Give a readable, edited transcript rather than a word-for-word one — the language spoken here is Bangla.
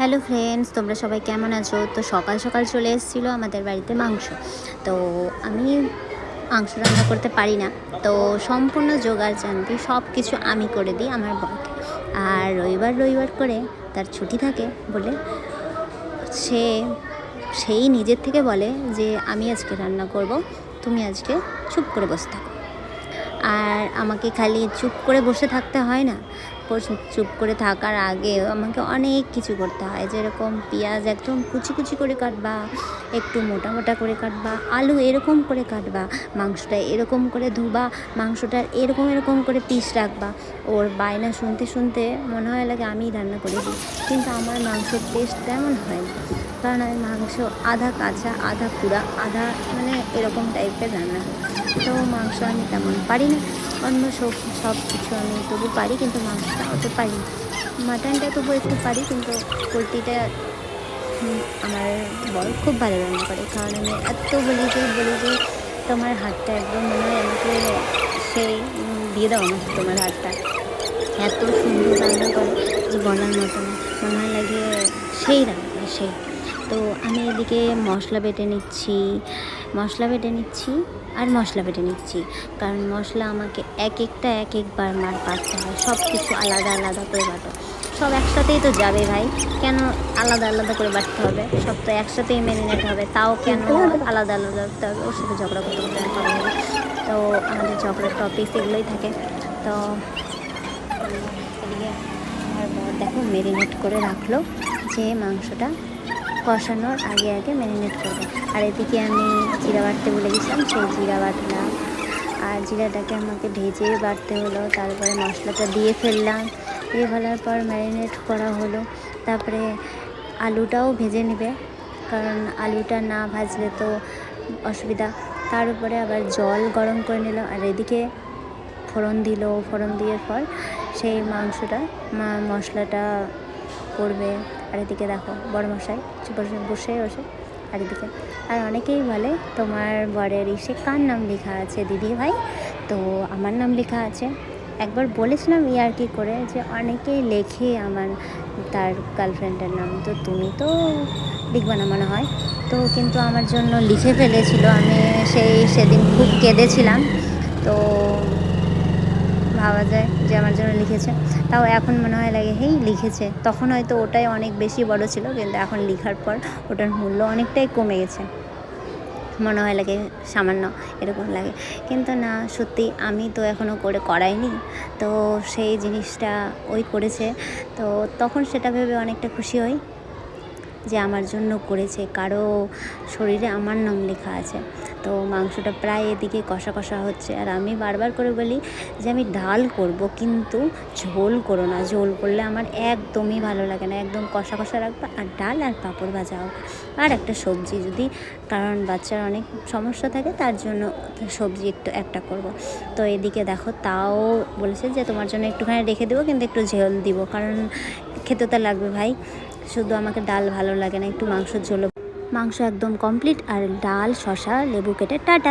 হ্যালো ফ্রেন্ডস, তোমরা সবাই কেমন আছো? তো সকাল সকাল চলে এসেছিলো আমাদের বাড়িতে মাংস। তো আমি মাংস রান্না করতে পারি না, তো সম্পূর্ণ জোগাড় জানতি সব কিছু আমি করে দিই আমার বরকে। আর রবিবার করে তার ছুটি থাকে বলে সে সেই নিজের থেকে বলে যে আমি আজকে রান্না করব, তুমি আজকে চুপ করে বসে থাকো। আর আমাকে খালি চুপ করে বসে থাকতে হয় না, চুপ করে থাকার আগেও আমাকে অনেক কিছু করতে হয়। যেরকম পেঁয়াজ একদম কুচি কুচি করে কাটবা, একটু মোটা মোটা করে কাটবা, আলু এরকম করে কাটবা, মাংসটা এরকম করে ধুবা, মাংসটার এরকম করে পিস রাখবা। ওর বায়না শুনতে শুনতে মনে হয় লাগে আমি রান্না করে দিই, কিন্তু আমার মাংসর টেস্ট তেমন হয় না, কারণ আমি মাংস আধা কাঁচা আধা পুরা আধা এরকম টাইপের রান্না হয়। তো মাংস আমি তেমন পারি না, অন্য সব কিছু আমি তবু পারি, কিন্তু মাংসটা অত পারি না। মাটনটা তবু একটু পারি, কিন্তু পোলট্রিটা আমার বর খুব ভালো রান্না করে। কারণ আমি এত বলি যে তোমার হাতটা একদম মনে হয় আমাকে সেই দিয়ে দাও আমাকে তোমার হাতটা, এত সুন্দর রান্না করে যে বলার মতো না, মনে হয় লাগে সেই রান্না সেই। তো আমি এদিকে মশলা বেটে নিচ্ছি আর মশলা বেটে নিচ্ছি, কারণ মশলা আমাকে এক একবার বাটতে হয়। সব কিছু আলাদা করে বাটো, সব একসাথেই তো যাবে ভাই, কেন আলাদা করে বাটতে হবে? সব তো একসাথেই ম্যারিনেট হবে, তাও কেন আলাদা বাটতে হবে? ওর সাথে ঝগড়া করতে হবে। তো আমাদের ঝগড়ার টপিক এগুলোই থাকে। তো এদিকে আমার বর দেখো ম্যারিনেট করে রাখলো, যে মাংসটা কষানোর আগে ম্যারিনেট করবে। আর এদিকে আমি জিরা বাটতে বলে গেছিলাম, সেই জিরা বাটলাম। আর জিরাটাকে আমাকে ভেজে বাটতে হলো, তারপরে মশলাটা দিয়ে ফেললাম, দিয়ে ফেলার পর ম্যারিনেট করা হলো। তারপরে আলুটাও ভেজে নেবে, কারণ আলুটা না ভাজলে তো অসুবিধা। তার উপরে আবার জল গরম করে নিল, আর এদিকে ফোড়ন দিয়ে পর সেই মাংসটা মশলাটা করবে। আর এদিকে দেখো বড় মশাই বসে আর এদিকে আর অনেকেই বলে তোমার বরের ইসে কার নাম লেখা আছে দিদি ভাই? তো আমার নাম লেখা আছে। একবার বলেছিলাম ইয়ার্কি করে যে অনেকেই লেখে আমার তার গার্লফ্রেন্ডের নাম, তো তুমি তো লিখবে না মনে হয়। তো কিন্তু আমার জন্য লিখে ফেলেছিল, আমি সেদিন খুব কেঁদেছিলাম। তো ভাবা যায় যে আমার জন্য লিখেছে, তাও এখন মনে হয় লাগে হেই লিখেছে। তখন হয়তো ওটাই অনেক বেশি বড় ছিল, কিন্তু এখন লেখার পর ওটার মূল্য অনেকটাই কমে গেছে, মনে হয় লাগে সামান্য এরকম লাগে। কিন্তু না, সত্যি আমি তো এখনও করাইনি, তো সেই জিনিসটা ওই করেছে। তো তখন সেটা ভেবে অনেকটা খুশি হই যে আমার জন্য করেছে, কারো শরীরে আমার নাম লেখা আছে। তো মাংসটা প্রায় এদিকে কষা হচ্ছে, আর আমি বারবার করে বলি যে আমি ডাল করব, কিন্তু ঝোল করো না, ঝোল করলে আমার একদমই ভালো লাগে না, একদম কষা রাখবে, আর ডাল আর পাঁপড় ভাজা হোক, আর একটা সবজি যদি, কারণ বাচ্চার অনেক সমস্যা থাকে, তার জন্য সবজি একটা করব। তো এদিকে দেখো তাও বলেছে যে তোমার জন্য একটুখানি রেখে দেবো, কিন্তু একটু ঝোল দিব, কারণ খেতে তো লাগবে ভাই, শুধু আমাকে ডাল ভালো লাগে না, একটু মাংসের ঝোল। মাংস একদম কমপ্লিট, আর ডাল শসা লেবু কেটে টাটা।